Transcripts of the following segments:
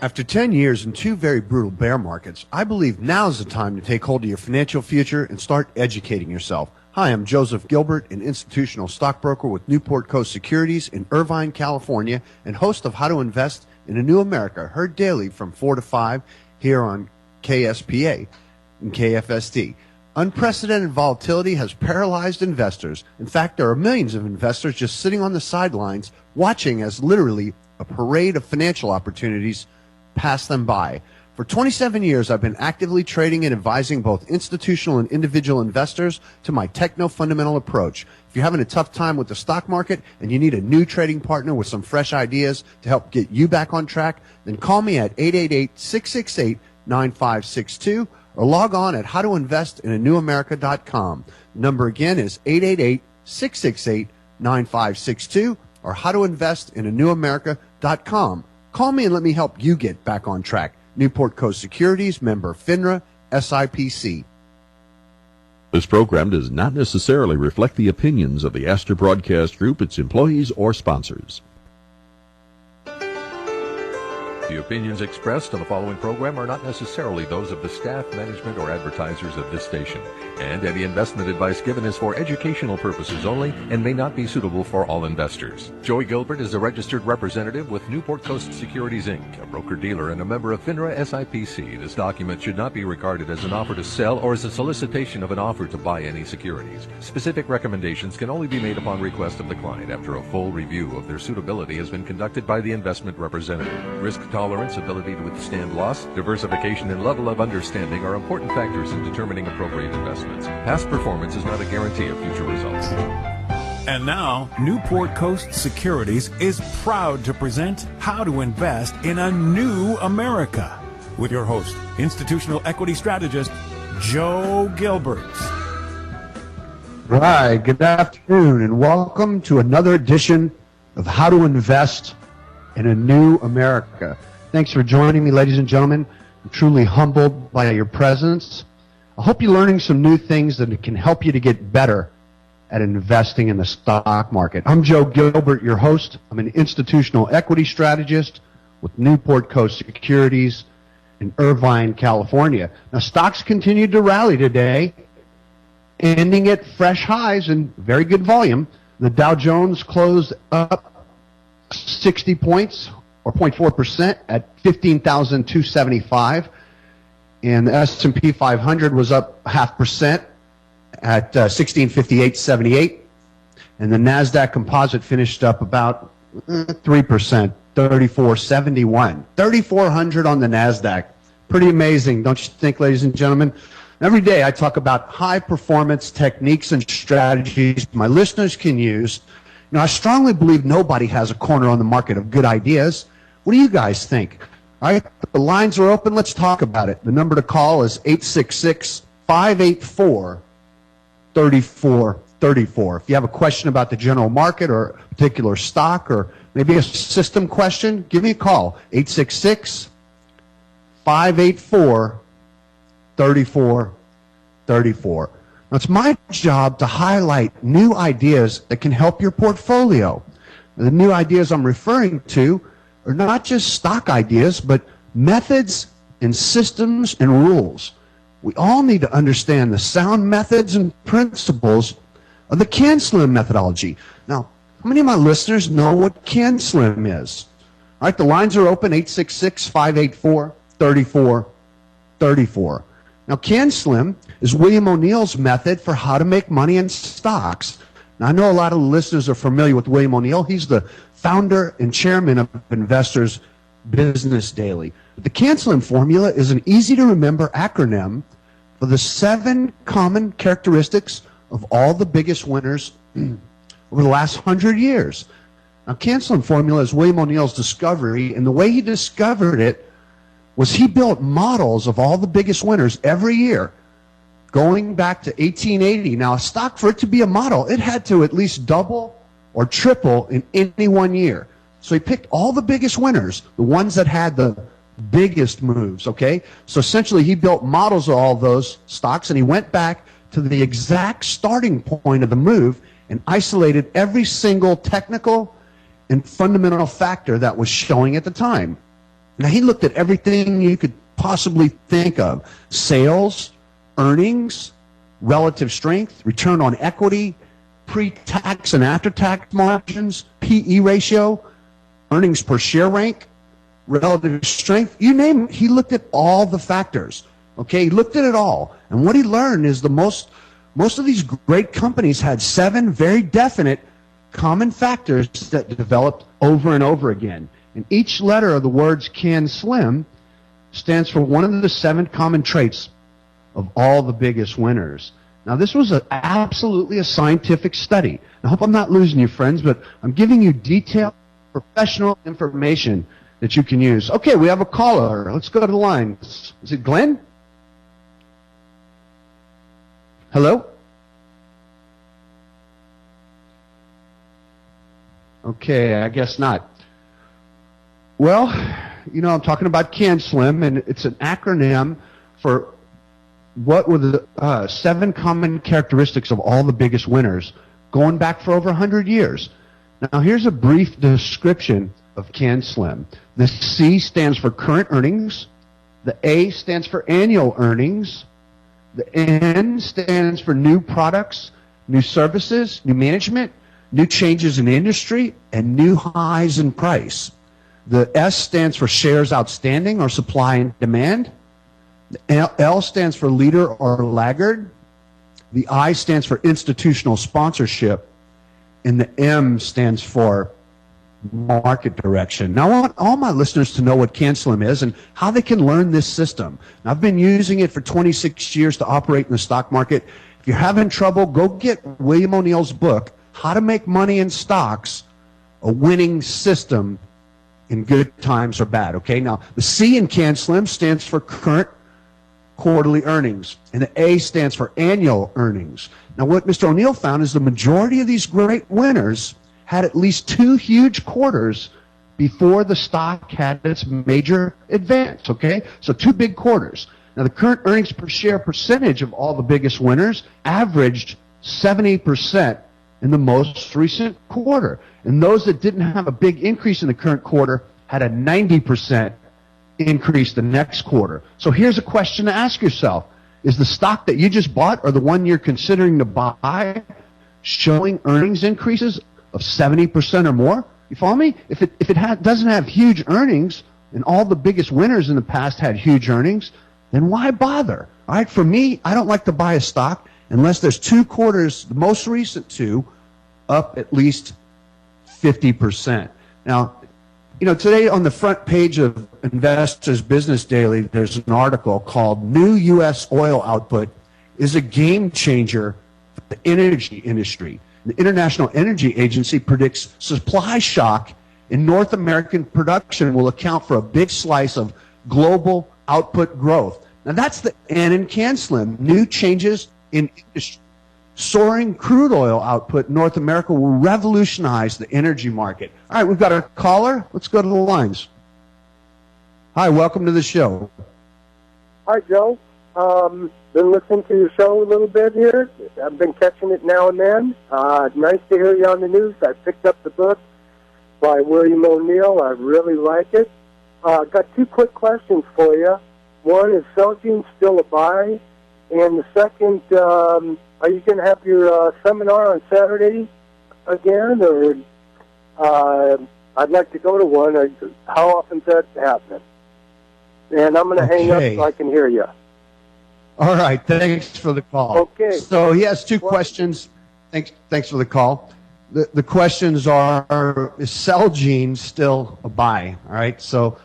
After 10 years and two very brutal bear markets, I believe now's the time to take hold of your financial future and start educating yourself. Hi, I'm Joseph Gilbert, an institutional stockbroker with Newport Coast Securities in Irvine, California, and host of How to Invest in a New America, heard daily from 4 to 5 here on KSPA and KFSD. Unprecedented volatility has paralyzed investors. In fact, there are millions of investors just sitting on the sidelines watching as literally a parade of financial opportunities pass them by. For 27 years, I've been actively trading and advising both institutional and individual investors to my techno-fundamental approach. If you're having a tough time with the stock market and you need a new trading partner with some fresh ideas to help get you back on track, then call me at 888-668-9562 or log on at howtoinvestinanewamerica.com. The number again is 888-668-9562 or howtoinvestinanewamerica.com. Call me and let me help you get back on track. Newport Coast Securities, member FINRA, SIPC. This program does not necessarily reflect the opinions of the Astor Broadcast Group, its employees, or sponsors. The opinions expressed on the following program are not necessarily those of the staff, management, or advertisers of this station, and any investment advice given is for educational purposes only and may not be suitable for all investors. Joey Gilbert is a registered representative with Newport Coast Securities, Inc., a broker-dealer and a member of FINRA SIPC. This document should not be regarded as an offer to sell or as a solicitation of an offer to buy any securities. Specific recommendations can only be made upon request of the client after a full review of their suitability has been conducted by the investment representative. Risk tolerance, ability to withstand loss, diversification, and level of understanding are important factors in determining appropriate investments. Past performance is not a guarantee of future results. And now, Newport Coast Securities is proud to present How to Invest in a New America with your host, institutional equity strategist, Joe Gilbert. Right, good afternoon and welcome to another edition of How to Invest in a New America. Thanks for joining me, ladies and gentlemen. I'm truly humbled by your presence. I hope you're learning some new things that can help you to get better at investing in the stock market. I'm Joe Gilbert, your host. I'm an institutional equity strategist with Newport Coast Securities in Irvine, California. Now, stocks continued to rally today, ending at fresh highs and very good volume. The Dow Jones closed up 60 points, or 0.4%, at 15,275. And the S&P 500 was up 0.5% at 1658.78. And the NASDAQ Composite finished up about 3%, 3471. 3,400 on the NASDAQ. Pretty amazing, don't you think, ladies and gentlemen? Every day I talk about high-performance techniques and strategies my listeners can use. You know, I strongly believe nobody has a corner on the market of good ideas. What do you guys think? All right, the lines are open. Let's talk about it. The number to call is 866-584-3434. If you have a question about the general market or a particular stock or maybe a system question, give me a call. 866-584-3434. Now, it's my job to highlight new ideas that can help your portfolio. The new ideas I'm referring to are not just stock ideas, but methods and systems and rules. We all need to understand the sound methods and principles of the CANSLIM methodology. Now, how many of my listeners know what CANSLIM is? All right, the lines are open, 866-584-3434. Now, CANSLIM is William O'Neill's method for how to make money in stocks. Now, I know a lot of listeners are familiar with William O'Neill. He's the founder and chairman of Investors Business Daily. The CANSLIM formula is an easy-to-remember acronym for the 7 common characteristics of all the biggest winners over the last 100 years. Now, CANSLIM formula is William O'Neill's discovery, and the way he discovered it was he built models of all the biggest winners every year, going back to 1880. Now, a stock, for it to be a model, it had to at least double or triple in any one year. So he picked all the biggest winners, the ones that had the biggest moves, okay? So essentially, he built models of all those stocks, and he went back to the exact starting point of the move and isolated every single technical and fundamental factor that was showing at the time. Now, he looked at everything you could possibly think of: sales, earnings, relative strength, return on equity, pre-tax and after-tax margins, PE ratio, earnings per share rank, relative strength, you name it. He looked at all the factors. Okay, he looked at it all. And what he learned is most of these great companies had 7 very definite common factors that developed over and over again. And each letter of the words CANSLIM stands for one of the 7 common traits of all the biggest winners. Now, this was absolutely a scientific study. I hope I'm not losing you, friends, but I'm giving you detailed professional information that you can use. Okay, we have a caller. Let's go to the line. Is it Glenn? Hello? Okay, I guess not. Well, you know, I'm talking about CANSLIM, and it's an acronym for what were the 7 common characteristics of all the biggest winners going back for over 100 years. Now, here's a brief description of CANSLIM. The C stands for current earnings. The A stands for annual earnings. The N stands for new products, new services, new management, new changes in industry, and new highs in price. The S stands for shares outstanding or supply and demand. The L stands for leader or laggard. The I stands for institutional sponsorship. And the M stands for market direction. Now, I want all my listeners to know what CANSLIM is and how they can learn this system. Now, I've been using it for 26 years to operate in the stock market. If you're having trouble, go get William O'Neill's book, How to Make Money in Stocks, A Winning System in Good Times or Bad. Okay, now the C in CANSLIM stands for current quarterly earnings, and the A stands for annual earnings. Now, what Mr. O'Neill found is the majority of these great winners had at least 2 huge quarters before the stock had its major advance, okay? So 2 big quarters. Now, the current earnings per share percentage of all the biggest winners averaged 70% in the most recent quarter. And those that didn't have a big increase in the current quarter had a 90% increase the next quarter. So here's a question to ask yourself. Is the stock that you just bought or the one you're considering to buy showing earnings increases of 70% or more? You follow me? If it doesn't have huge earnings, and all the biggest winners in the past had huge earnings, then why bother? All right, for me, I don't like to buy a stock unless there's 2 quarters, the most recent 2, up at least 50%. Now, you know, today on the front page of Investors Business Daily, there's an article called New U.S. Oil Output is a Game Changer for the Energy Industry. The International Energy Agency predicts supply shock in North American production will account for a big slice of global output growth. Now, that's the N in CANSLIM, new changes in industry. Soaring crude oil output in North America will revolutionize the energy market. All right, we've got a caller. Let's go to the lines. Hi, welcome to the show. Hi, Joe. Been listening to your show a little bit here. I've been catching it now and then. Nice to hear you on the news. I picked up the book by William O'Neill. I really like it. Got 2 quick questions for you. One, is Celgene still a buy? And the second, are you going to have your seminar on Saturday again? Or I'd like to go to one. How often is that happening? And I'm going to hang up so I can hear you. All right, thanks for the call. Okay. So he has 2 questions. Thanks for the call. The questions are, is Celgene still a buy? All right, so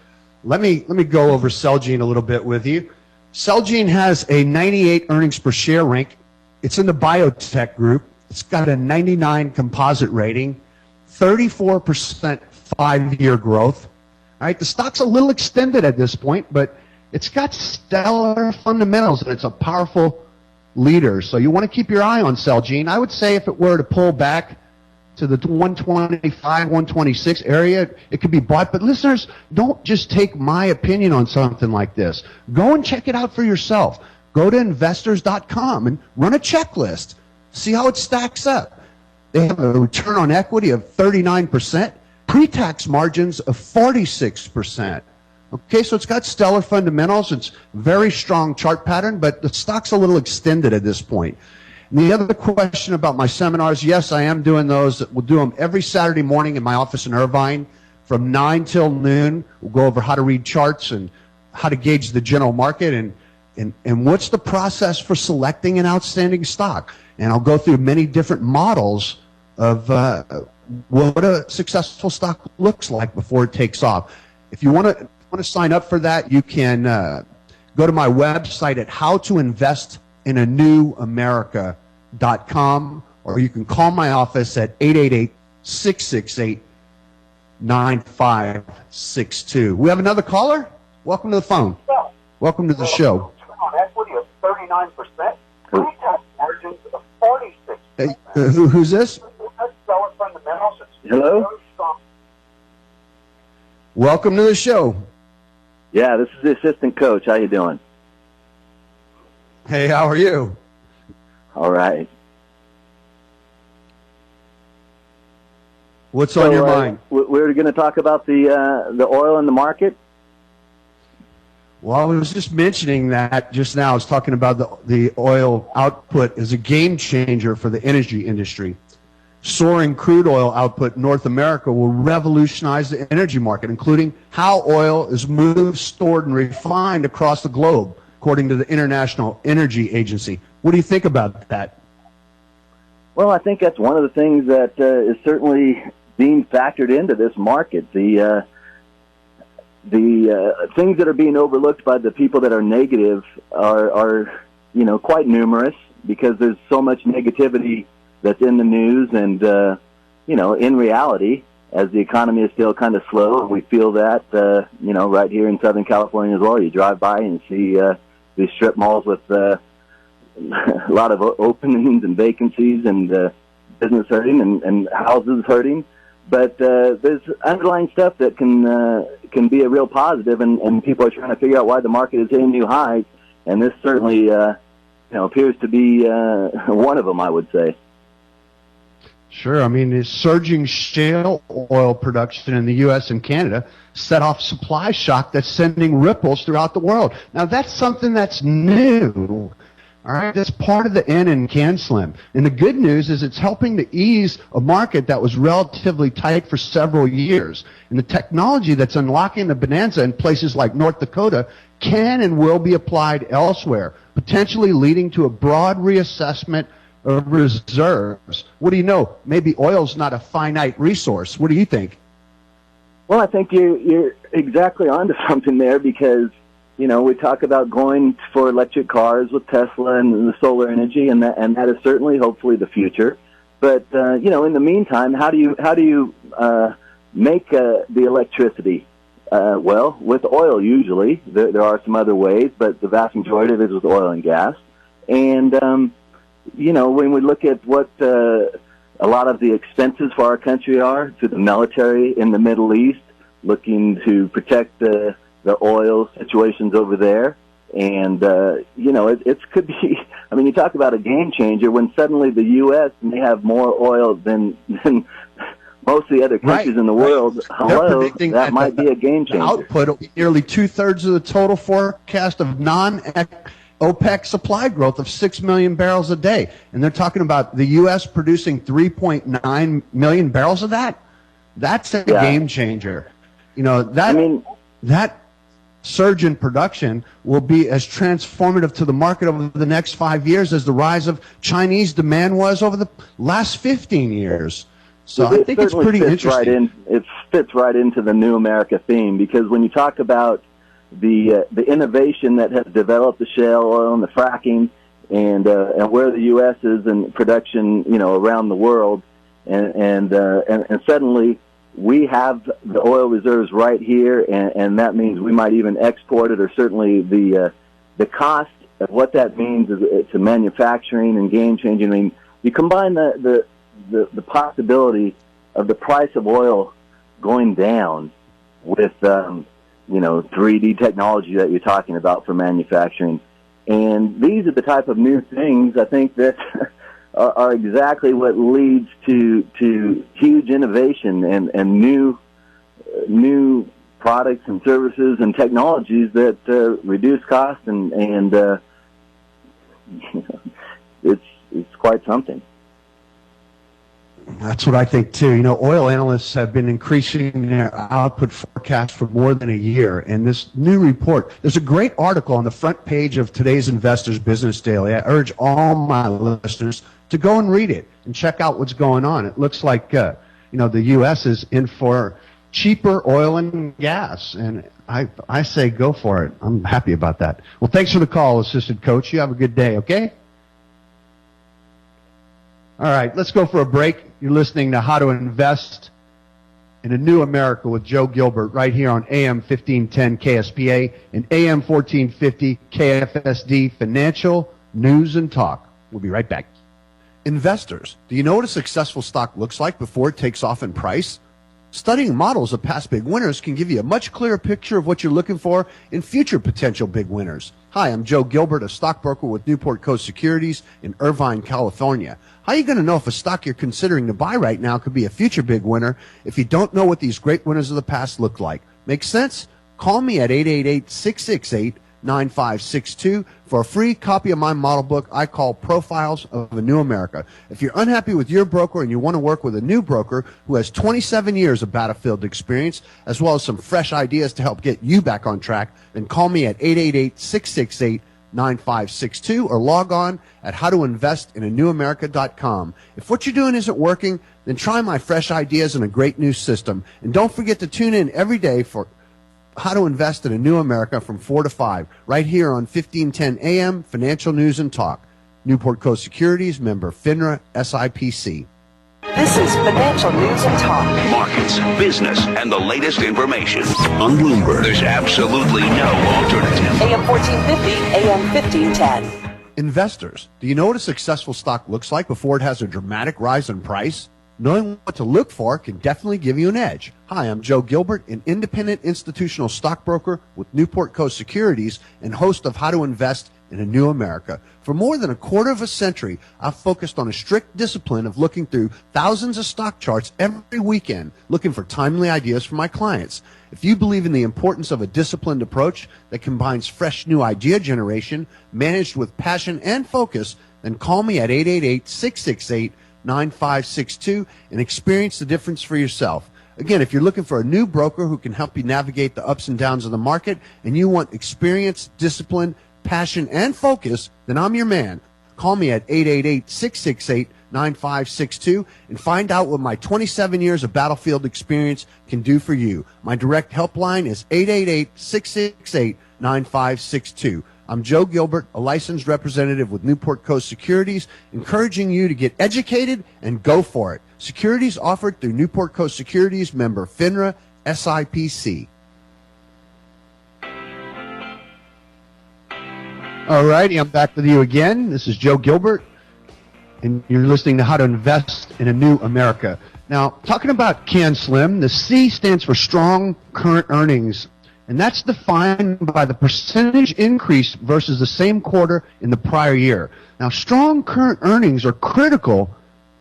let me go over Celgene a little bit with you. Celgene has a 98 earnings per share rank. It's in the biotech group. It's got a 99 composite rating, 34% 5-year growth. All right, the stock's a little extended at this point, but it's got stellar fundamentals, and it's a powerful leader. So you want to keep your eye on Celgene. I would say if it were to pull back to the 125, 126 area, it could be bought. But listeners, don't just take my opinion on something like this. Go and check it out for yourself. Go to investors.com and run a checklist. See how it stacks up. They have a return on equity of 39%, pre-tax margins of 46%, Okay, so it's got stellar fundamentals. It's very strong chart pattern, but the stock's a little extended at this point. And the other question about my seminars, yes, I am doing those. We'll do them every Saturday morning in my office in Irvine from 9 till noon. We'll go over how to read charts and how to gauge the general market and what's the process for selecting an outstanding stock. And I'll go through many different models of what a successful stock looks like before it takes off. If you want to sign up for that, you can go to my website at howtoinvestinanewamerica.com, or you can call my office at 888-668-9562. We have another caller? Welcome to the phone. Welcome to the show. On equity of 39%, pre-tax margins of 46%. Hey, who's this? Hello? Welcome to the show. Yeah, this is the assistant coach. How you doing? Hey, how are you? All right. What's on your mind? We're going to talk about the oil in the market. Well, I was just mentioning that just now. I was talking about the oil output as a game changer for the energy industry. Soaring crude oil output in North America will revolutionize the energy market, including how oil is moved, stored, and refined across the globe, according to the International Energy Agency. What do you think about that? Well, I think that's one of the things that is certainly being factored into this market. The things that are being overlooked by the people that are negative are quite numerous, because there's so much negativity that's in the news, and in reality, as the economy is still kind of slow, we feel that right here in Southern California as well. You drive by and see these strip malls with a lot of openings and vacancies, and business hurting and houses hurting. But there's underlying stuff that can be a real positive, and people are trying to figure out why the market is hitting new highs, and this certainly appears to be one of them, I would say. Sure. I mean, the surging shale oil production in the U.S. and Canada set off supply shock that's sending ripples throughout the world. Now, that's something that's new. All right, that's part of the N in CANSLIM. And the good news is it's helping to ease a market that was relatively tight for several years. And the technology that's unlocking the bonanza in places like North Dakota can and will be applied elsewhere, potentially leading to a broad reassessment of reserves. What do you know? Maybe oil's not a finite resource. What do you think? Well, I think you're exactly onto something there, because we talk about going for electric cars with Tesla and the solar energy, and that is certainly, hopefully, the future. But in the meantime, how do you make the electricity? Well, with oil usually. There are some other ways, but the vast majority of it is with oil and gas. And when we look at what a lot of the expenses for our country are to the military in the Middle East, looking to protect the oil situations over there, and it could be. I mean, you talk about a game changer when suddenly the U.S. may have more oil than most of the other countries in the world. Right. Hello, that might be a game changer. Output will be nearly 2/3 of the total forecast of non-OPEC supply growth of 6 million barrels a day, and they're talking about the U.S. producing 3.9 million barrels of that. That's a game changer. That surge in production will be as transformative to the market over the next 5 years as the rise of Chinese demand was over the last 15 years. So I think it's pretty interesting. It fits right into the New America theme, because when you talk about the innovation that has developed the shale oil and the fracking, and where the U.S. is in production, around the world, and suddenly we have the oil reserves right here, and that means we might even export it, or certainly the cost of what that means is to manufacturing and game changing. I mean, you combine the possibility of the price of oil going down with 3D technology that you're talking about for manufacturing, and these are the type of new things I think that are exactly what leads to huge innovation and new products and services and technologies that reduce cost, and it's quite something. That's what I think, too. You know, oil analysts have been increasing their output forecast for more than a year. And this new report, there's a great article on the front page of today's Investors Business Daily. I urge all my listeners to go and read it and check out what's going on. It looks like, the U.S. is in for cheaper oil and gas. And I say go for it. I'm happy about that. Well, thanks for the call, Assistant Coach. You have a good day, okay? All right, let's go for a break. You're listening to How to Invest in a New America with Joe Gilbert right here on AM 1510 KSPA and AM 1450 KFSD Financial News and Talk. We'll be right back. Investors, do you know what a successful stock looks like before it takes off in price? Studying models of past big winners can give you a much clearer picture of what you're looking for in future potential big winners. Hi, I'm Joe Gilbert, a stockbroker with Newport Coast Securities in Irvine, California. How are you going to know if a stock you're considering to buy right now could be a future big winner if you don't know what these great winners of the past look like? Make sense? Call me at 888-668-9562 for a free copy of my model book I call Profiles of a New America. If you're unhappy with your broker and you want to work with a new broker who has 27 years of battlefield experience, as well as some fresh ideas to help get you back on track, then call me at 888-668-9562 or log on at howtoinvestinanewamerica.com. If what you're doing isn't working, then try my fresh ideas and a great new system. And don't forget to tune in every day for How to Invest in a New America from 4 to 5, right here on 1510 AM, Financial News and Talk. Newport Coast Securities, member FINRA, SIPC. This is Financial News and Talk. Markets, business, and the latest information. On Bloomberg, there's absolutely no alternative. AM 1450, AM 1510. Investors, do you know what a successful stock looks like before it has a dramatic rise in price? Knowing what to look for can definitely give you an edge. Hi, I'm Joe Gilbert, an independent institutional stockbroker with Newport Coast Securities and host of How to Invest in a New America. For more than a quarter of a century, I've focused on a strict discipline of looking through thousands of stock charts every weekend, looking for timely ideas for my clients. If you believe in the importance of a disciplined approach that combines fresh new idea generation, managed with passion and focus, then call me at 888-668-9562 and experience the difference for yourself. Again, if you're looking for a new broker who can help you navigate the ups and downs of the market and you want experience, discipline, passion, and focus, then I'm your man. Call me at 888-668-9562 and find out what my 27 years of battlefield experience can do for you. My direct helpline is 888-668-9562. I'm Joe Gilbert, a licensed representative with Newport Coast Securities, encouraging you to get educated and go for it. Securities offered through Newport Coast Securities, member FINRA, SIPC. All righty, I'm back with you again. This is Joe Gilbert, and you're listening to How to Invest in a New America. Now, talking about CANSLIM, the C stands for Strong Current Earnings, and that's defined by the percentage increase versus the same quarter in the prior year. Now, strong current earnings are critical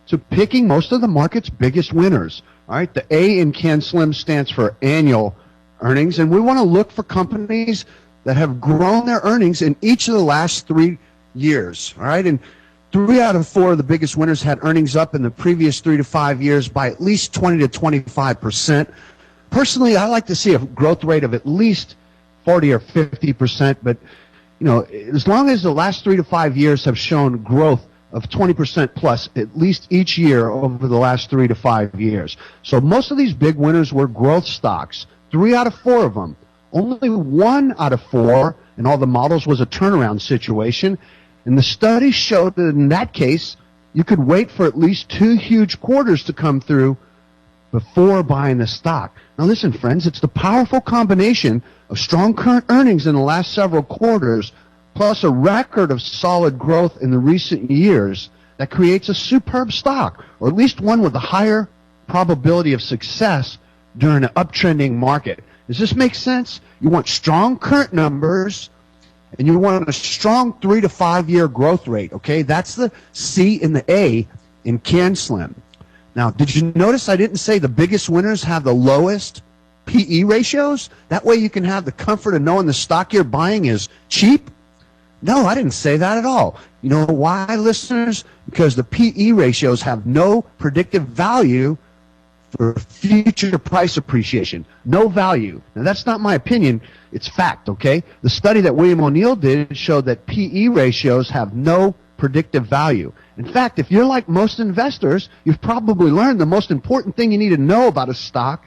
to picking most of the market's biggest winners. All right, the A in CANSLIM stands for annual earnings, and we want to look for companies that have grown their earnings in each of the last 3 years. All right, and 3 out of 4 of the biggest winners had earnings up in the previous 3 to 5 years by at least 20 to 25%. Personally, I like to see a growth rate of at least 40 or 50%, but as long as the last 3 to 5 years have shown growth of 20% plus at least each year over the last 3 to 5 years. So most of these big winners were growth stocks, 3 out of 4 of them. Only 1 out of 4 in all the models was a turnaround situation, and the study showed that in that case, you could wait for at least 2 huge quarters to come through before buying the stock. Now listen, friends, it's the powerful combination of strong current earnings in the last several quarters plus a record of solid growth in the recent years that creates a superb stock, or at least one with a higher probability of success during an uptrending market. Does this make sense? You want strong current numbers, and you want a strong 3 to 5 year growth rate, okay? That's the C and the A in CANSLIM. Now, did you notice I didn't say the biggest winners have the lowest PE ratios? That way you can have the comfort of knowing the stock you're buying is cheap? No, I didn't say that at all. You know why, listeners? Because the PE ratios have no predictive value for future price appreciation. No value. Now, that's not my opinion. It's fact, okay? The study that William O'Neill did showed that PE ratios have no predictive value. In fact, if you're like most investors, you've probably learned the most important thing you need to know about a stock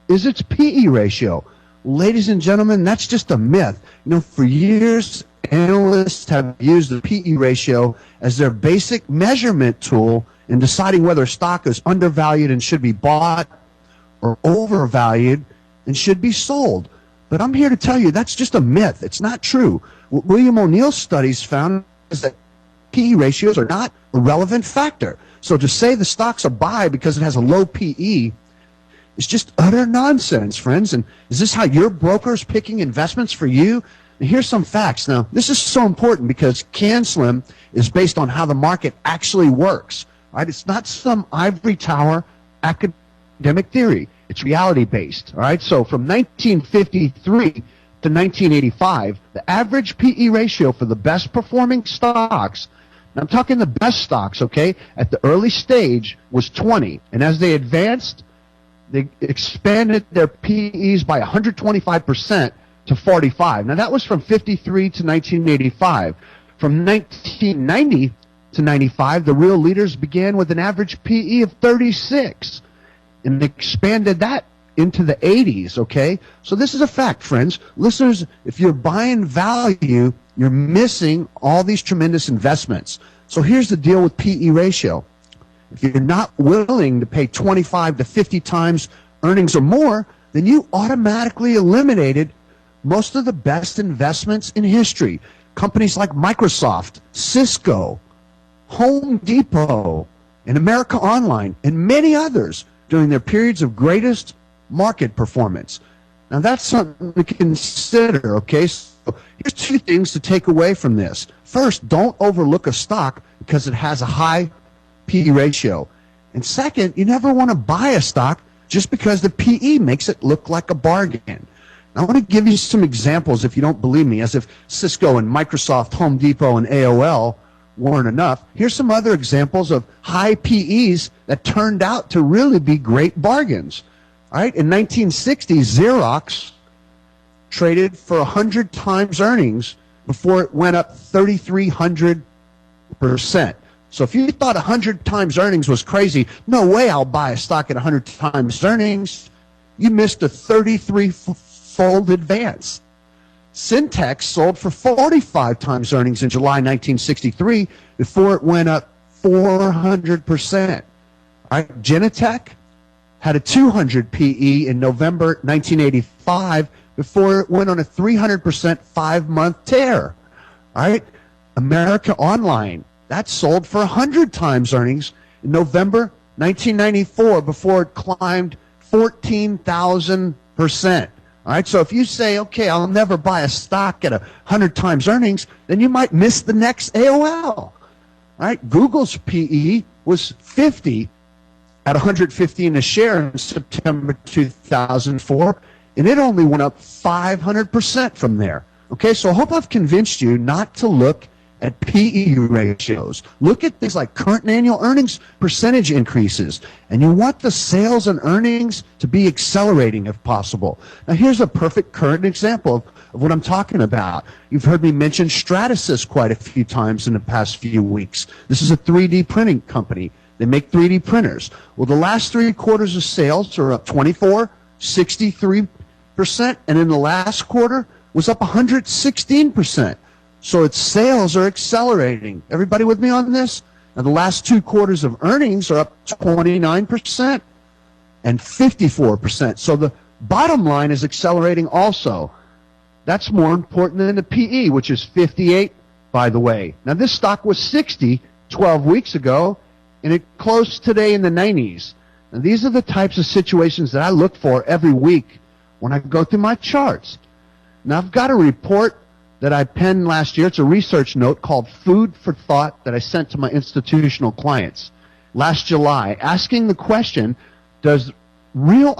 is its PE ratio. Ladies and gentlemen, that's just a myth. You know, for years, analysts have used the PE ratio as their basic measurement tool in deciding whether a stock is undervalued and should be bought or overvalued and should be sold. But I'm here to tell you that's just a myth. It's not true. What William O'Neill's studies found is that PE ratios are not a relevant factor. So to say the stock's a buy because it has a low PE is just utter nonsense, friends. And is this how your broker's picking investments for you? And here's some facts. Now, this is so important because CANSLIM is based on how the market actually works. Right? It's not some ivory tower academic theory. It's reality-based. All right? So from 1953 to 1985, the average PE ratio for the best performing stocks, and I'm talking the best stocks, okay, at the early stage was 20. And as they advanced, they expanded their PEs by 125% to 45. Now, that was from 53 to 1985. From 1990 to 95, the real leaders began with an average PE of 36 and expanded that into the 80s, okay? So this is a fact, friends. Listeners, if you're buying value, you're missing all these tremendous investments. So here's the deal with PE ratio. If you're not willing to pay 25 to 50 times earnings or more, then you automatically eliminated most of the best investments in history. Companies like Microsoft, Cisco, Home Depot, and America Online, and many others during their periods of greatest market performance. Now that's something to consider, okay? So here's two things to take away from this. First, don't overlook a stock because it has a high PE ratio. And second, you never want to buy a stock just because the PE makes it look like a bargain. Now, I want to give you some examples, if you don't believe me, as if Cisco and Microsoft, Home Depot, and AOL weren't enough. Here's some other examples of high PEs that turned out to really be great bargains. All right, in 1960, Xerox traded for 100 times earnings before it went up 3,300%. So if you thought 100 times earnings was crazy, no way I'll buy a stock at 100 times earnings. You missed a 33-fold advance. Syntex sold for 45 times earnings in July 1963 before it went up 400%. All right, Genentech had a 200 PE in November 1985 before it went on a 300% 5-month tear. All right, America Online, that sold for 100 times earnings in November 1994 before it climbed 14,000%. All right, so if you say, okay, I'll never buy a stock at 100 times earnings, then you might miss the next AOL. All right, Google's PE was 50 at 115 a share in September 2004, and it only went up 500% from there. Okay, so I hope I've convinced you not to look at PE ratios. Look at things like current and annual earnings percentage increases. And you want the sales and earnings to be accelerating if possible. Now here's a perfect current example of what I'm talking about. You've heard me mention Stratasys quite a few times in the past few weeks. This is a 3D printing company. They make 3D printers. Well, the last 3 quarters of sales are up 24, 63%, and in the last quarter was up 116%. So its sales are accelerating. Everybody with me on this? Now, the last 2 quarters of earnings are up 29% and 54%. So the bottom line is accelerating also. That's more important than the PE, which is 58, by the way. Now, this stock was 60 12 weeks ago, and it closed today in the 90s. Now, these are the types of situations that I look for every week when I go through my charts. Now, I've got a report that I penned last year. It's a research note called Food for Thought that I sent to my institutional clients last July, asking the question, does does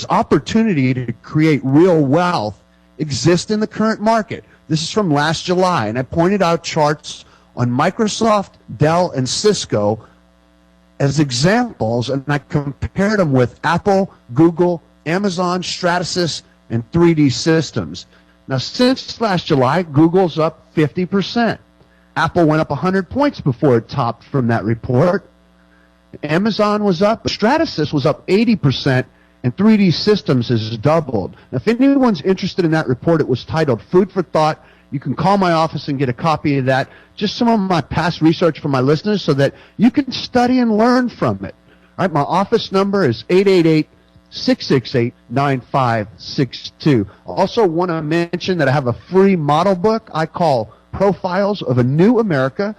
opportunity to create real wealth exist in the current market? This is from last July, and I pointed out charts on Microsoft, Dell, and Cisco as examples, and I compared them with Apple, Google, Amazon, Stratasys, and 3D Systems. Now, since last July, Google's up 50%. Apple went up 100 points before it topped from that report. Amazon was up, Stratasys was up 80%, and 3D Systems has doubled. Now, if anyone's interested in that report, it was titled Food for Thought. You can call my office and get a copy of that. Just some of my past research for my listeners so that you can study and learn from it. All right, my office number is 888-668-9562. Also want to mention that I have a free model book I call Profiles of a New America,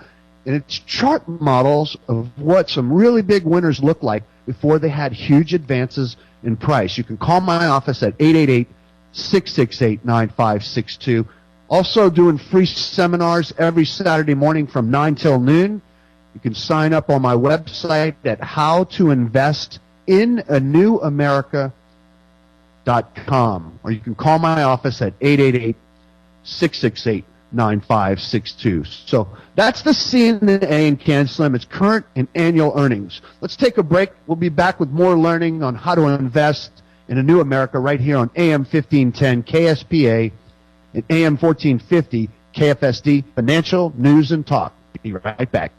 and it's chart models of what some really big winners look like before they had huge advances in price. You can call my office at 888-668-9562. Also doing free seminars every Saturday morning from 9 till noon. You can sign up on my website at howtoinvestinanewamerica.com, or you can call my office at 888-668-9562. So that's the CNA in CANSLIM. It's current and annual earnings. Let's take a break. We'll be back with more learning on how to invest in a new America right here on AM 1510 KSPA and AM 1450 KFSD Financial News and Talk. Be right back.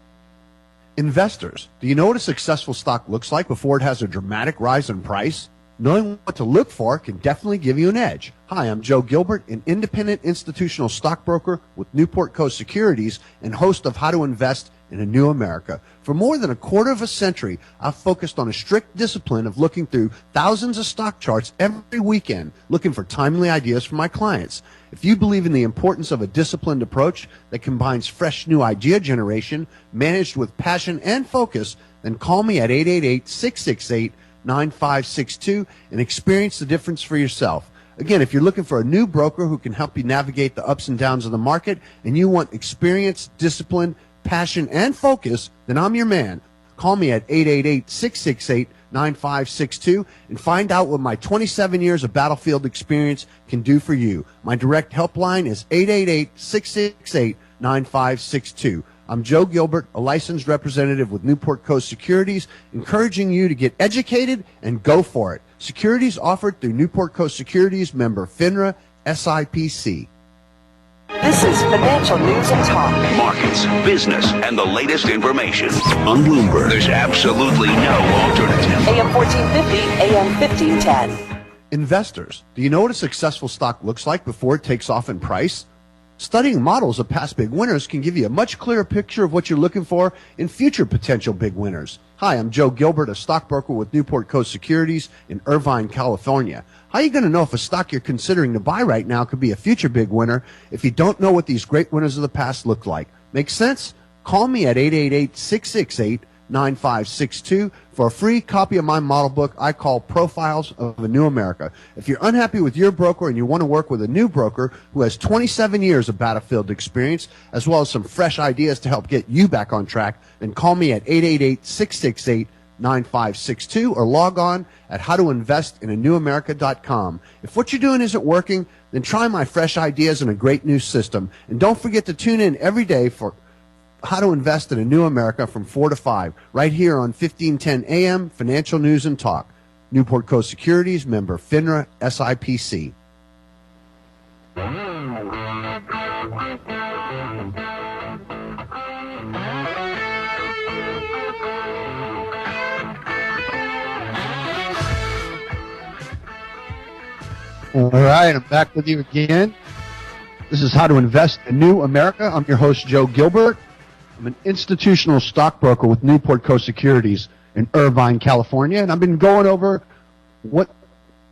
Investors, do you know what a successful stock looks like before it has a dramatic rise in price? Knowing what to look for can definitely give you an edge. Hi, I'm Joe Gilbert, an independent institutional stockbroker with Newport Coast Securities and host of How to Invest in a New America. For more than a quarter of a century, I've focused on a strict discipline of looking through thousands of stock charts every weekend, looking for timely ideas for my clients. If you believe in the importance of a disciplined approach that combines fresh new idea generation, managed with passion and focus, then call me at 888-668-9562 and experience the difference for yourself. Again, if you're looking for a new broker who can help you navigate the ups and downs of the market and you want experience, discipline, passion, and focus, then I'm your man. Call me at 888-668-9562 and find out what my 27 years of battlefield experience can do for you. My direct helpline is 888-668-9562. I'm Joe Gilbert, a licensed representative with Newport Coast Securities, encouraging you to get educated and go for it. Securities offered through Newport Coast Securities, member FINRA, SIPC. This is Financial News and Talk. Markets, business, and the latest information. On Bloomberg, there's absolutely no alternative. AM 1450, AM 1510. Investors, do you know what a successful stock looks like before it takes off in price? Studying models of past big winners can give you a much clearer picture of what you're looking for in future potential big winners. Hi, I'm Joe Gilbert, a stockbroker with Newport Coast Securities in Irvine, California. How are you going to know if a stock you're considering to buy right now could be a future big winner if you don't know what these great winners of the past look like? Make sense? Call me at 888-668-9562 for a free copy of my model book I call Profiles of a New America. If you're unhappy with your broker and you want to work with a new broker who has 27 years of battlefield experience as well as some fresh ideas to help get you back on track, then call me at 888-668-9562 or log on at howtoinvestinanewamerica.com. If what you're doing isn't working, then try my fresh ideas and a great new system. And don't forget to tune in every day for How to Invest in a New America from 4 to 5, right here on 1510 AM, Financial News and Talk. Newport Coast Securities, member FINRA, SIPC. All right, I'm back with you again. This is How to Invest in a New America. I'm your host, Joe Gilbert. I'm an institutional stockbroker with Newport Coast Securities in Irvine, California, and I've been going over what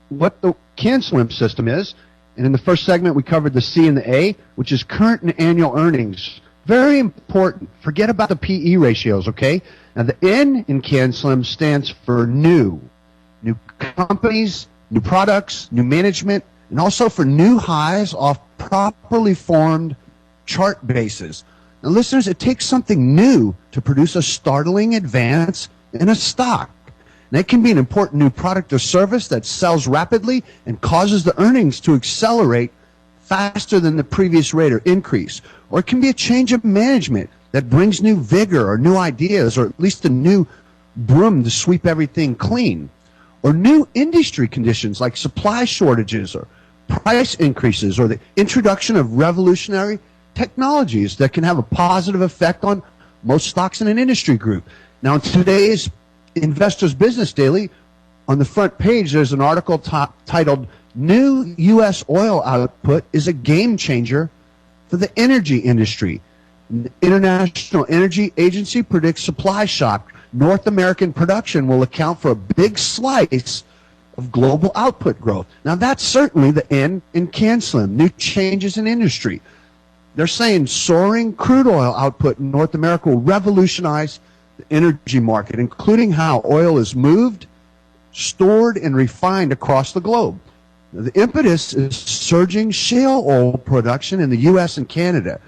the CANSLIM system is. And in the first segment, we covered the C and the A, which is current and annual earnings. Very important. Forget about the PE ratios, okay? Now, the N in CANSLIM stands for new companies, new products, new management, and also for new highs off properly formed chart bases. Now, listeners, it takes something new to produce a startling advance in a stock. And it can be an important new product or service that sells rapidly and causes the earnings to accelerate faster than the previous rate or increase. Or it can be a change of management that brings new vigor or new ideas, or at least a new broom to sweep everything clean. Or new industry conditions like supply shortages or price increases, or the introduction of revolutionary technologies that can have a positive effect on most stocks in an industry group. Now, in today's Investors Business Daily, on the front page, there's an article titled, "New U.S. Oil Output is a Game Changer for the Energy Industry." The International Energy Agency predicts supply shock. North American production will account for a big slice of global output growth. Now, that's certainly the end in CANSLIM, new changes in industry. They're saying soaring crude oil output in North America will revolutionize the energy market, including how oil is moved, stored, and refined across the globe. Now, the impetus is surging shale oil production in the U.S. and Canada.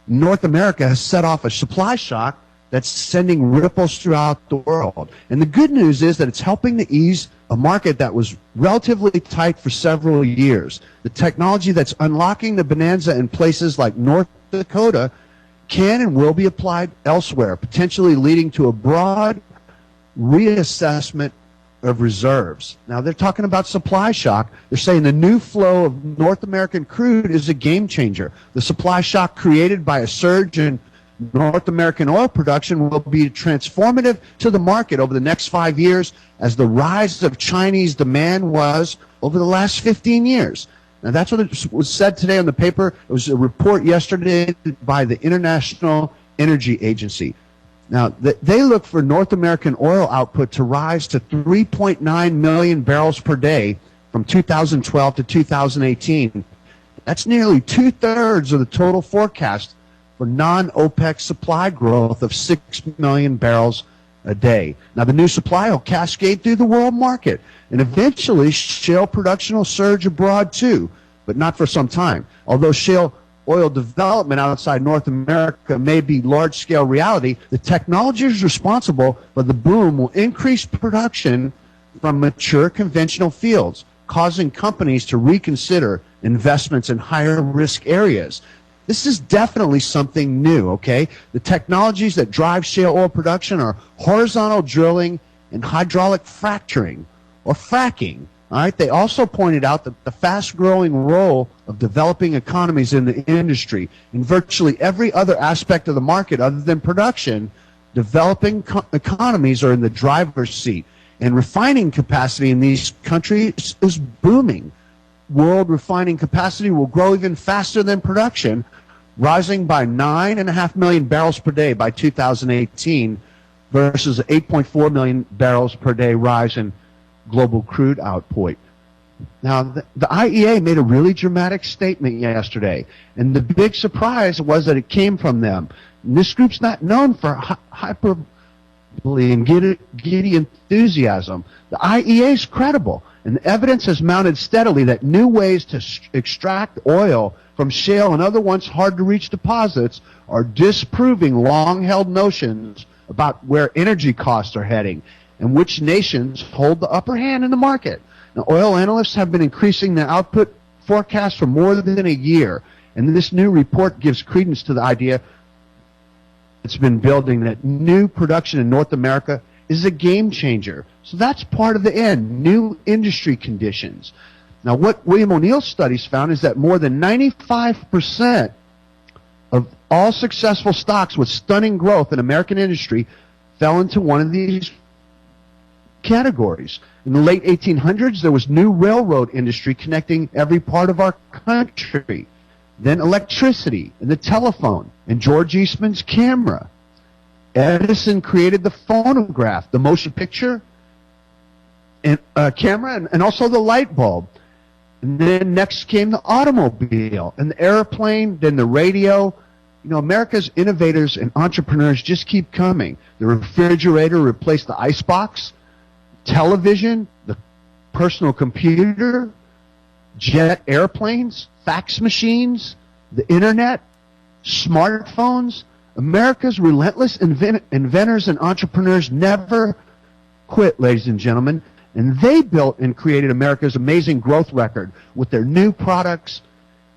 North America has set off a supply shock that's sending ripples throughout the world. And the good news is that it's helping to ease a market that was relatively tight for several years. The technology that's unlocking the bonanza in places like North Dakota can and will be applied elsewhere, potentially leading to a broad reassessment of reserves. Now, they're talking about supply shock. They're saying the new flow of North American crude is a game changer. The supply shock created by a surge in North American oil production will be transformative to the market over the next 5 years, as the rise of Chinese demand was over the last 15 years. Now, that's what it was said today on the paper. It was a report yesterday by the International Energy Agency. Now, they look for North American oil output to rise to 3.9 million barrels per day from 2012 to 2018. That's nearly two-thirds of the total forecast for non-OPEC supply growth of 6 million barrels a day. Now, the new supply will cascade through the world market, and eventually shale production will surge abroad too, but not for some time. Although shale oil development outside North America may be large-scale reality, the technologies responsible for the boom will increase production from mature conventional fields, causing companies to reconsider investments in higher-risk areas. This is definitely something new, okay? The technologies that drive shale oil production are horizontal drilling and hydraulic fracturing, or fracking. All right. They also pointed out that the fast-growing role of developing economies in the industry. In virtually every other aspect of the market other than production, developing economies are in the driver's seat. And refining capacity in these countries is booming. World refining capacity will grow even faster than production, rising by 9.5 million barrels per day by 2018 versus 8.4 million barrels per day rise in global crude output. Now, the IEA made a really dramatic statement yesterday, and the big surprise was that it came from them. And this group's not known for hyperbole and giddy enthusiasm. The IEA is credible, and the evidence has mounted steadily that new ways to extract oil from shale and other once hard-to-reach deposits are disproving long-held notions about where energy costs are heading and which nations hold the upper hand in the market. Now, oil analysts have been increasing their output forecast for more than a year, and this new report gives credence to the idea it's been building that new production in North America is a game changer. So that's part of the end, new industry conditions. Now, what William O'Neill's studies found is that more than 95% of all successful stocks with stunning growth in American industry fell into one of these categories. In the late 1800s, there was new railroad industry connecting every part of our country. Then electricity and the telephone and George Eastman's camera. Edison created the phonograph, the motion picture and camera, and also the light bulb. And then next came the automobile and the airplane, then the radio. You know, America's innovators and entrepreneurs just keep coming. The refrigerator replaced the icebox, television, the personal computer, jet airplanes, fax machines, the internet, smartphones. America's relentless inventors and entrepreneurs never quit, ladies and gentlemen. And they built and created America's amazing growth record with their new products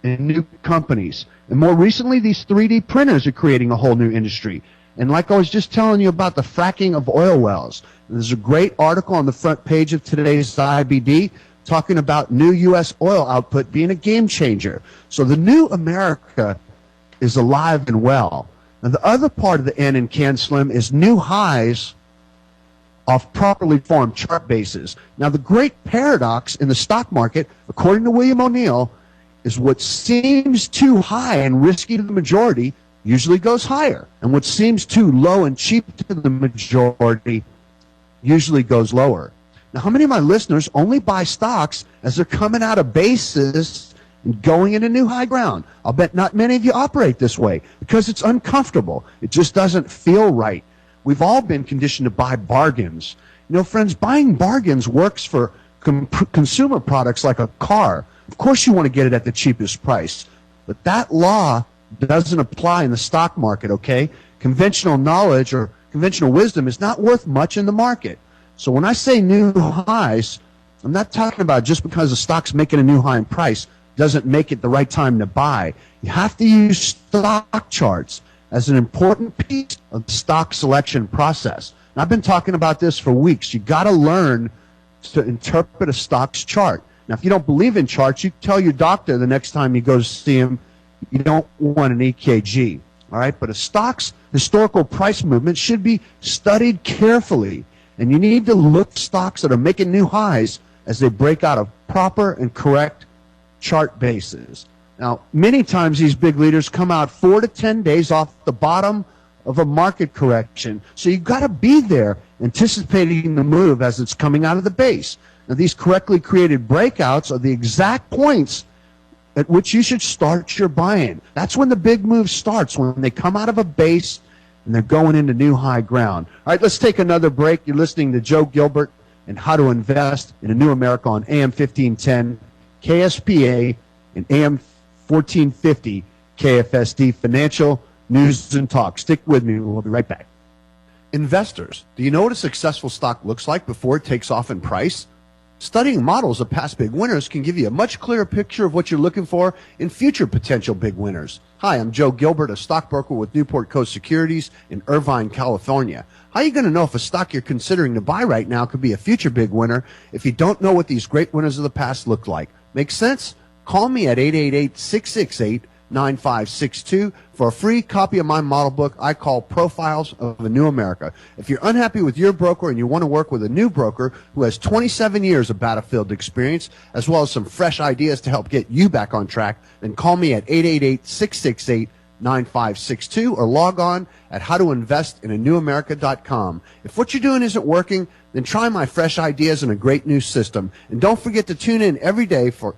and new companies. And more recently, these 3D printers are creating a whole new industry. And like I was just telling you about the fracking of oil wells, there's a great article on the front page of today's IBD talking about new U.S. oil output being a game changer. So the new America is alive and well. Now, the other part of the N in CANSLIM is new highs off properly formed chart bases. Now, the great paradox in the stock market, according to William O'Neill, is what seems too high and risky to the majority usually goes higher, and what seems too low and cheap to the majority usually goes lower. Now, how many of my listeners only buy stocks as they're coming out of bases and going into new high ground? I'll bet not many of you operate this way because it's uncomfortable. It just doesn't feel right. We've all been conditioned to buy bargains. You know, friends, buying bargains works for consumer products like a car. Of course you want to get it at the cheapest price, but that law doesn't apply in the stock market, okay? Conventional knowledge or conventional wisdom is not worth much in the market. So when I say new highs, I'm not talking about just because the stock's making a new high in price doesn't make it the right time to buy. You have to use stock charts as an important piece of the stock selection process. And I've been talking about this for weeks. You got to learn to interpret a stock's chart. Now, if you don't believe in charts, you tell your doctor the next time you go to see him you don't want an EKG. All right, but a stock's historical price movement should be studied carefully, and you need to look at stocks that are making new highs as they break out of proper and correct chart bases. Now, many times these big leaders come out 4 to 10 days off the bottom of a market correction. So you've got to be there anticipating the move as it's coming out of the base. Now, these correctly created breakouts are the exact points at which you should start your buy-in. That's when the big move starts, when they come out of a base and they're going into new high ground. All right, let's take another break. You're listening to Joe Gilbert and How to Invest in a New America on AM 1510, KSPA, and AM 1450 KFSD Financial News and Talk. Stick with me. We'll be right back. Investors, do you know what a successful stock looks like before it takes off in price? Studying models of past big winners can give you a much clearer picture of what you're looking for in future potential big winners. Hi, I'm Joe Gilbert, a stockbroker with Newport Coast Securities in Irvine, California. How are you going to know if a stock you're considering to buy right now could be a future big winner if you don't know what these great winners of the past look like? Make sense? Call me at 888-668-9562 for a free copy of my model book I call Profiles of a New America. If you're unhappy with your broker and you want to work with a new broker who has 27 years of battlefield experience, as well as some fresh ideas to help get you back on track, then call me at 888-668-9562 or log on at howtoinvestinanewamerica.com. If what you're doing isn't working, then try my fresh ideas and a great new system. And don't forget to tune in every day for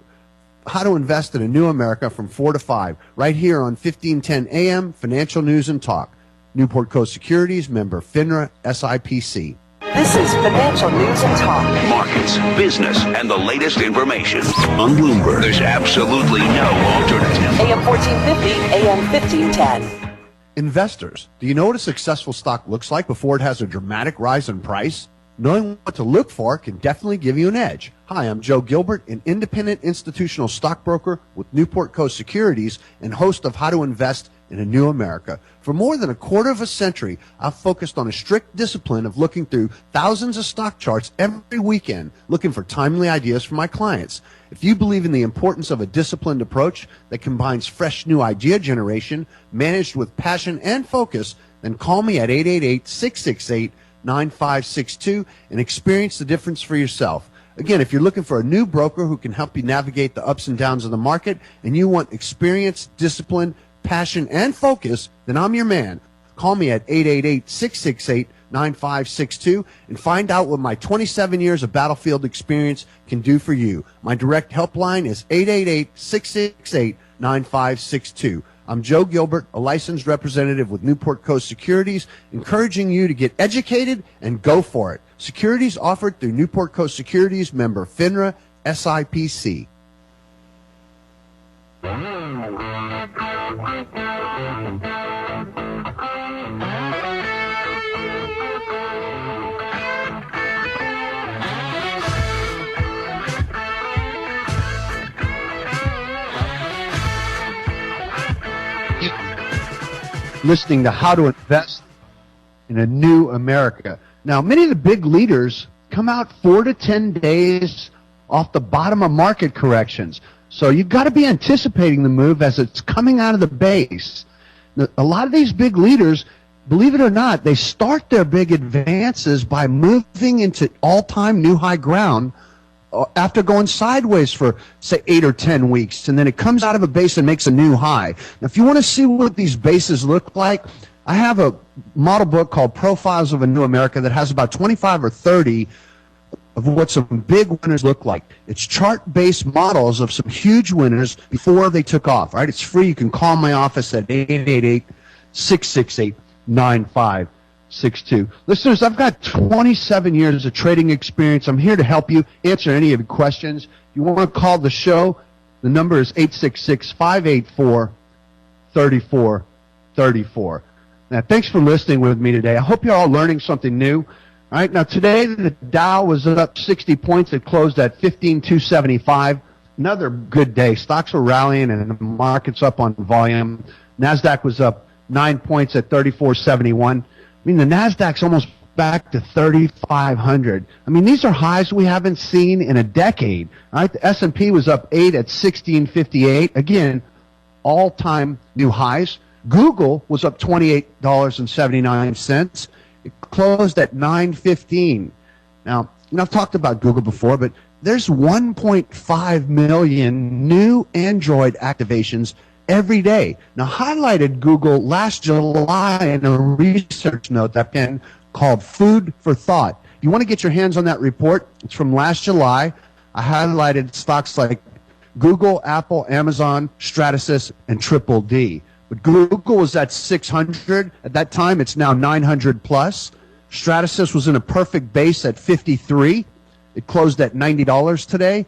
How to Invest in a New America from 4 to 5, right here on 1510 AM, Financial News and Talk. Newport Coast Securities, member FINRA, SIPC. This is Financial News and Talk. Markets, business, and the latest information. On Bloomberg, there's absolutely no alternative. AM 1450, AM 1510. Investors, do you know what a successful stock looks like before it has a dramatic rise in price? Knowing what to look for can definitely give you an edge. Hi, I'm Joe Gilbert, an independent institutional stockbroker with Newport Coast Securities and host of How to Invest in a New America. For more than a quarter of a century, I've focused on a strict discipline of looking through thousands of stock charts every weekend, looking for timely ideas for my clients. If you believe in the importance of a disciplined approach that combines fresh new idea generation, managed with passion and focus, then call me at 888-668-9562 and experience the difference for yourself. Again, if you're looking for a new broker who can help you navigate the ups and downs of the market and you want experience, discipline, passion, and focus, then I'm your man. Call me at 888-668-9562 and find out what my 27 years of battlefield experience can do for you. My direct helpline is 888-668-9562. I'm Joe Gilbert, a licensed representative with Newport Coast Securities, encouraging you to get educated and go for it. Securities offered through Newport Coast Securities, member FINRA, SIPC. listening to How to Invest in a New America. Now, many of the big leaders come out 4 to 10 days off the bottom of market corrections. So you've got to be anticipating the move as it's coming out of the base. A lot of these big leaders, believe it or not, they start their big advances by moving into all-time new high ground after going sideways for, say, 8 or 10 weeks, and then it comes out of a base and makes a new high. Now, if you want to see what these bases look like, I have a model book called Profiles of a New America that has about 25 or 30 of what some big winners look like. It's chart-based models of some huge winners before they took off. Right? It's free. You can call my office at 888-668-9562. Listeners, I've got 27 years of trading experience. I'm here to help you answer any of your questions. If you want to call the show, the number is 866-584-3434. Now, thanks for listening with me today. I hope you're all learning something new. All right, now today the Dow was up 60 points. It closed at 15,275. Another good day. Stocks were rallying and the market's up on volume. NASDAQ was up 9 points at 3471. I mean, the NASDAQ's almost back to 3,500. I mean, these are highs we haven't seen in a decade. All right, the S&P was up 8 at 1658. Again, all-time new highs. Google was up $28.79. It closed at $9.15. Now, I've talked about Google before, but there's 1.5 million new Android activations every day. Now, highlighted Google last July in a research note that been called Food for Thought. You want to get your hands on that report? It's from last July. I highlighted stocks like Google, Apple, Amazon, Stratasys, and Triple D. But Google was at 600. At that time, it's now 900 plus. Stratasys was in a perfect base at 53. It closed at $90 today.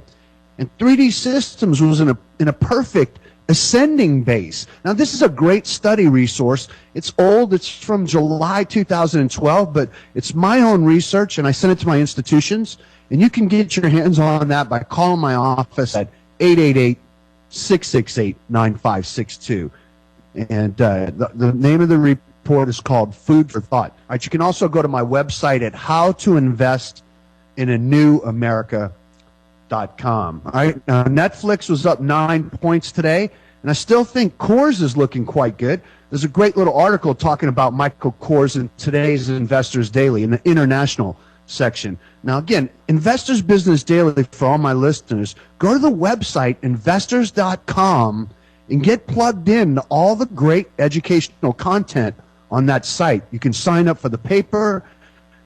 And 3D Systems was in a perfect ascending base. Now, this is a great study resource. It's old. It's from July 2012, but it's my own research, and I sent it to my institutions. And you can get your hands on that by calling my office at 888-668-9562. And the name of the report is called Food for Thought. All right, you can also go to my website at howtoinvestinanewamerica.com. All right, Netflix was up 9 points today, and I still think Coors is looking quite good. There's a great little article talking about Michael Kors in today's Investors Daily in the international section. Now, again, Investors Business Daily, for all my listeners, go to the website, investors.com, and get plugged in to all the great educational content on that site. You can sign up for the paper.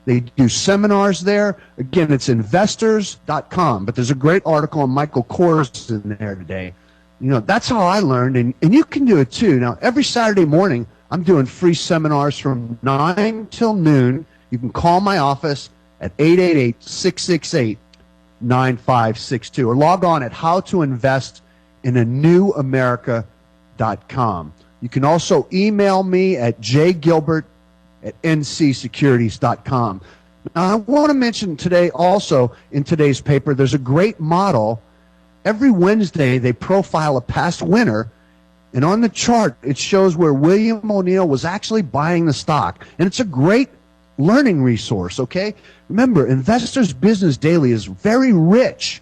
They do seminars there. Again, it's investors.com. But there's a great article on Michael Kors in there today. You know, that's how I learned, and you can do it too. Now, every Saturday morning, I'm doing free seminars from 9 till noon. You can call my office at 888-668-9562 or log on at howtoinvestinanewamerica.com. You can also email me at jgilbert@ncsecurities.com. Now, I want to mention today also in today's paper, there's a great model. Every Wednesday, they profile a past winner, and on the chart, it shows where William O'Neill was actually buying the stock. And it's a great learning resource, okay? Remember, Investors Business Daily is very rich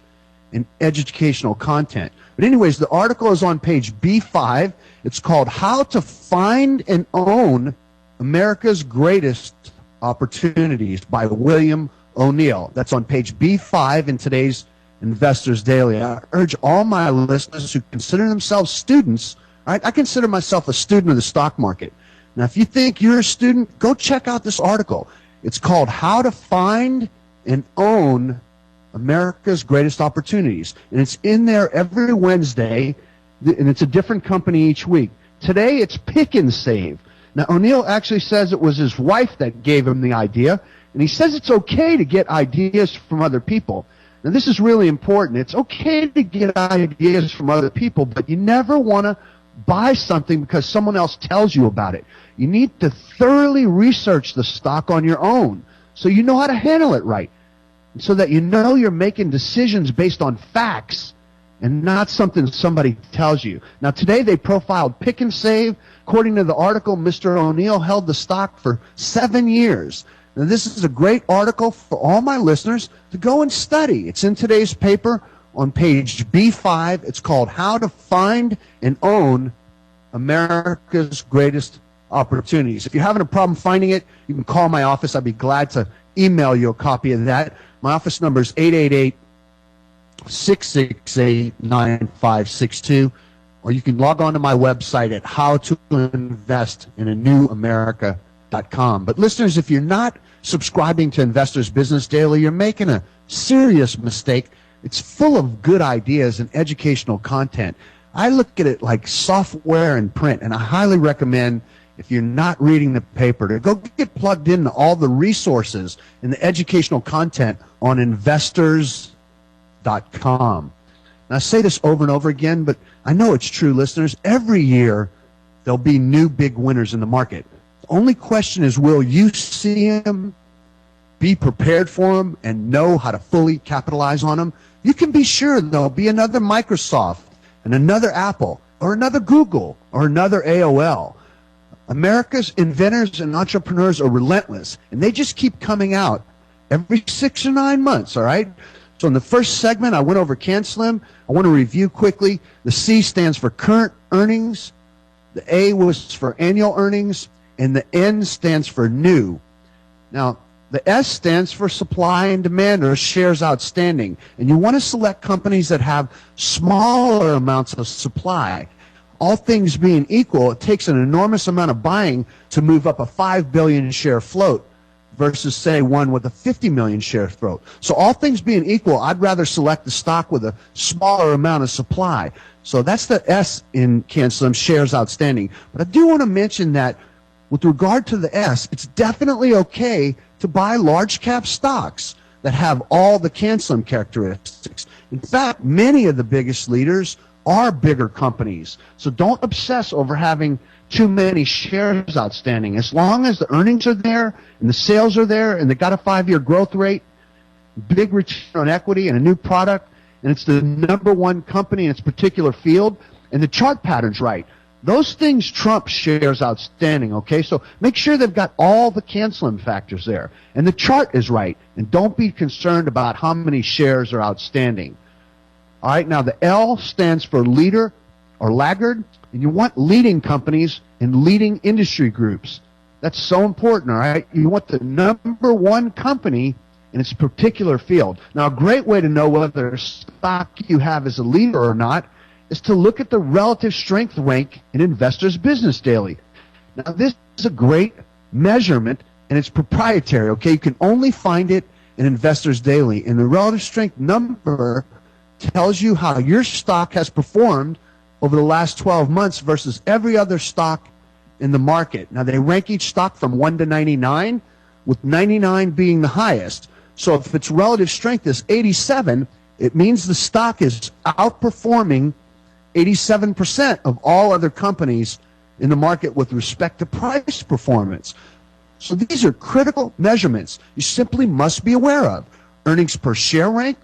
in educational content. But anyways, the article is on page B5. It's called How to Find and Own America's Greatest Opportunities by William O'Neill. That's on page B5 in today's Investors Daily. I urge all my listeners who consider themselves students, right? I consider myself a student of the stock market. Now, if you think you're a student, go check out this article. It's called How to Find and Own America's Greatest Opportunities. And it's in there every Wednesday, and it's a different company each week. Today, it's Pick and Save. Now, O'Neill actually says it was his wife that gave him the idea, and he says it's okay to get ideas from other people. Now, this is really important. It's okay to get ideas from other people, but you never want to buy something because someone else tells you about it. You need to thoroughly research the stock on your own so you know how to handle it right, so that you know you're making decisions based on facts and not something somebody tells you. Now, today they profiled Pick and Save. According to the article, Mr. O'Neill held the stock for 7 years. Now, this is a great article for all my listeners to go and study. It's in today's paper on page B5. It's called How to Find and Own America's Greatest Opportunities. If you're having a problem finding it, you can call my office. I'd be glad to email you a copy of that. My office number is 888-668-9562, or you can log on to my website at howtoinvestinanewamerica.com. But listeners, if you're not subscribing to Investors Business Daily, you're making a serious mistake. It's full of good ideas and educational content. I look at it like software and print, and I highly recommend, if you're not reading the paper, to go get plugged into all the resources and the educational content on investors.com. Now, I say this over and over again, but I know it's true, listeners. Every year, there'll be new big winners in the market. The only question is, will you see them, be prepared for them, and know how to fully capitalize on them? You can be sure there'll be another Microsoft and another Apple or another Google or another AOL. America's inventors and entrepreneurs are relentless, and they just keep coming out every 6 or 9 months, all right? So in the first segment, I went over CANSLIM. I want to review quickly. The C stands for current earnings. The A was for annual earnings, and the N stands for new. Now, the S stands for supply and demand, or shares outstanding. And you want to select companies that have smaller amounts of supply. All things being equal, it takes an enormous amount of buying to move up a 5 billion share float versus, say, one with a 50 million share float. So all things being equal, I'd rather select the stock with a smaller amount of supply. So that's the S in CANSLIM, shares outstanding. But I do want to mention that with regard to the S, it's definitely okay to buy large cap stocks that have all the CANSLIM characteristics. In fact, many of the biggest leaders are bigger companies. So don't obsess over having too many shares outstanding. As long as the earnings are there and the sales are there and they got a 5-year growth rate, big return on equity and a new product, and it's the number one company in its particular field, and the chart pattern's right, those things trump shares outstanding, okay? So make sure they've got all the CANSLIM factors there. And the chart is right. And don't be concerned about how many shares are outstanding. All right, now the L stands for leader or laggard, and you want leading companies in leading industry groups. That's so important, all right? You want the number one company in its particular field. Now, a great way to know whether a stock you have is a leader or not is to look at the relative strength rank in Investors Business Daily. Now, this is a great measurement, and it's proprietary, okay? You can only find it in Investors Daily, and the relative strength number tells you how your stock has performed over the last 12 months versus every other stock in the market. Now, they rank each stock from 1 to 99, with 99 being the highest. So if its relative strength is 87, it means the stock is outperforming 87% of all other companies in the market with respect to price performance. So these are critical measurements you simply must be aware of. Earnings per share rank,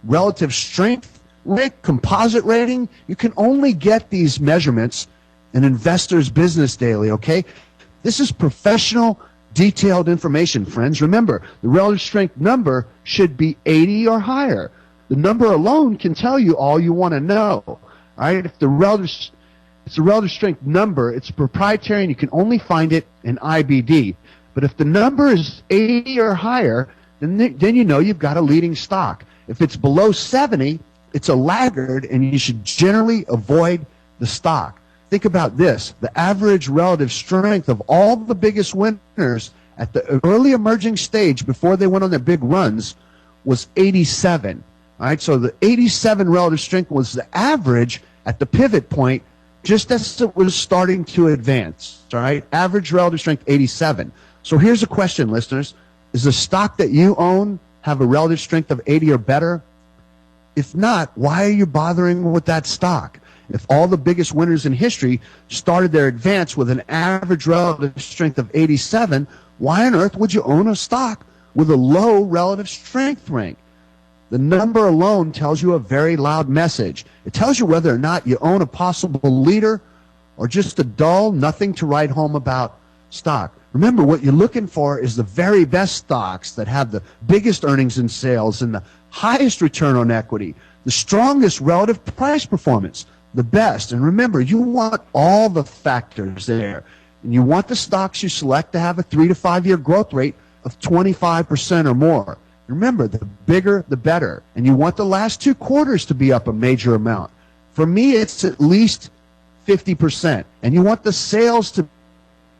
relative strength rank, composite rating. You can only get these measurements in Investors Business Daily, okay? This is professional, detailed information, friends. Remember, the relative strength number should be 80 or higher. The number alone can tell you all you want to know. All right? If it's a relative strength number, it's proprietary and you can only find it in IBD. But if the number is 80 or higher, then you know you've got a leading stock. If it's below 70, it's a laggard, and you should generally avoid the stock. Think about this. The average relative strength of all the biggest winners at the early emerging stage before they went on their big runs was 87. All right, so the 87 relative strength was the average at the pivot point just as it was starting to advance. All right, average relative strength 87. So here's a question, listeners. Is the stock that you own have a relative strength of 80 or better? If not, why are you bothering with that stock? If all the biggest winners in history started their advance with an average relative strength of 87, why on earth would you own a stock with a low relative strength rank? The number alone tells you a very loud message. It tells you whether or not you own a possible leader or just a dull, nothing to write home about stock. Remember, what you're looking for is the very best stocks that have the biggest earnings and sales and the highest return on equity, the strongest relative price performance, the best. And remember, you want all the factors there. And you want the stocks you select to have a 3 to 5 year growth rate of 25% or more. Remember, the bigger, the better. And you want the last 2 quarters to be up a major amount. For me, it's at least 50%. And you want the sales to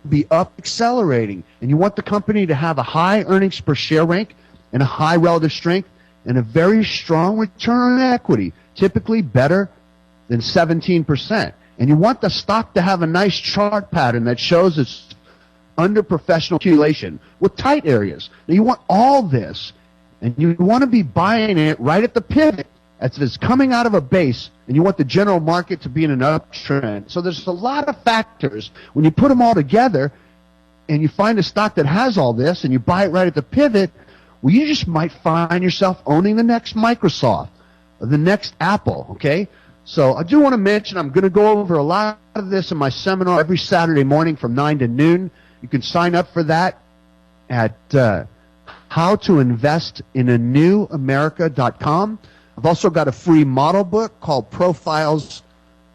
be up accelerating. And you want the company to have a high earnings per share rank and a high relative strength and a very strong return on equity, typically better than 17%. And you want the stock to have a nice chart pattern that shows it's under professional accumulation with tight areas. Now, you want all this, and you want to be buying it right at the pivot as it's coming out of a base, and you want the general market to be in an uptrend. So there's a lot of factors. When you put them all together and you find a stock that has all this and you buy it right at the pivot, well, you just might find yourself owning the next Microsoft or the next Apple, okay? So I do want to mention I'm going to go over a lot of this in my seminar every Saturday morning from 9 to noon. You can sign up for that at howtoinvestinanewamerica.com. I've also got a free model book called Profiles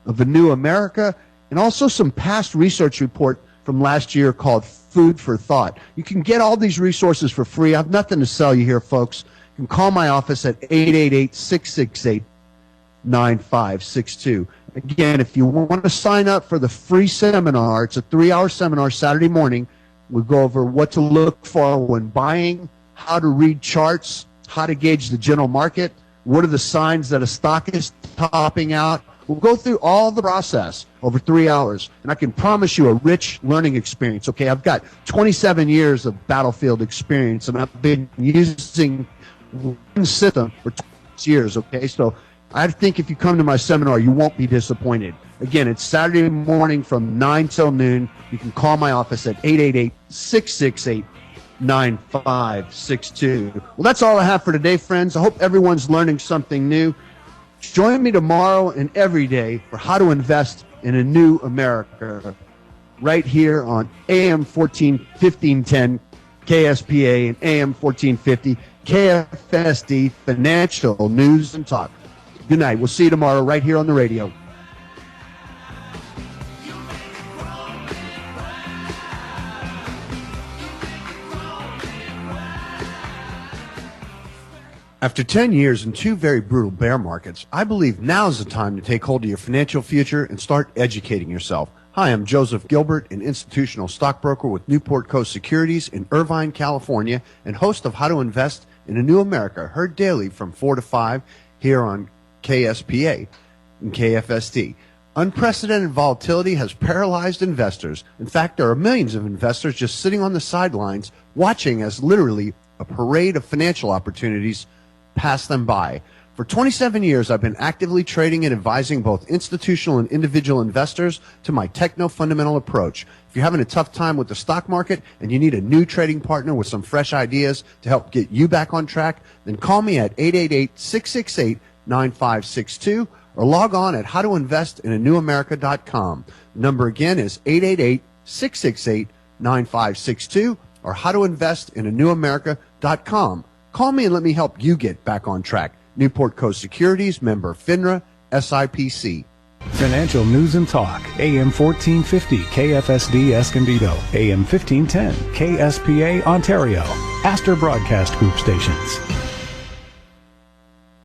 of a New America, and also some past research report from last year called Food for Thought. You can get all these resources for free. I have nothing to sell you here, folks. You can call my office at 888-668-9562. Again, if you want to sign up for the free seminar, it's a 3-hour seminar Saturday morning. We'll go over what to look for when buying, how to read charts, how to gauge the general market, what are the signs that a stock is topping out. We'll go through all the process over 3 hours, and I can promise you a rich learning experience, okay? I've got 27 years of battlefield experience, and I've been using one system for 20 years, okay? So I think if you come to my seminar, you won't be disappointed. Again, it's Saturday morning from 9 till noon. You can call my office at 888-668-9562. Well, that's all I have for today, friends. I hope everyone's learning something new. Join me tomorrow and every day for How to Invest in a New America right here on AM 1510 KSPA and AM 1450 KFSD Financial News and Talk. Good night. We'll see you tomorrow right here on the radio. After 10 years and 2 very brutal bear markets, I believe now's the time to take hold of your financial future and start educating yourself. Hi, I'm Joseph Gilbert, an institutional stockbroker with Newport Coast Securities in Irvine, California, and host of How to Invest in a New America, heard daily from 4 to 5 here on KSPA and KFSD. Unprecedented volatility has paralyzed investors. In fact, there are millions of investors just sitting on the sidelines watching as literally a parade of financial opportunities pass them by. For 27 years, I've been actively trading and advising both institutional and individual investors to my techno-fundamental approach. If you're having a tough time with the stock market and you need a new trading partner with some fresh ideas to help get you back on track, then call me at 888-668-9562 or log on at howtoinvestinanewamerica.com. The number again is 888-668-9562 or howtoinvestinanewamerica.com. Call me and let me help you get back on track. Newport Coast Securities, member FINRA, SIPC. Financial News and Talk, AM 1450 KFSD Escondido, AM 1510 KSPA Ontario, Astor Broadcast Group stations.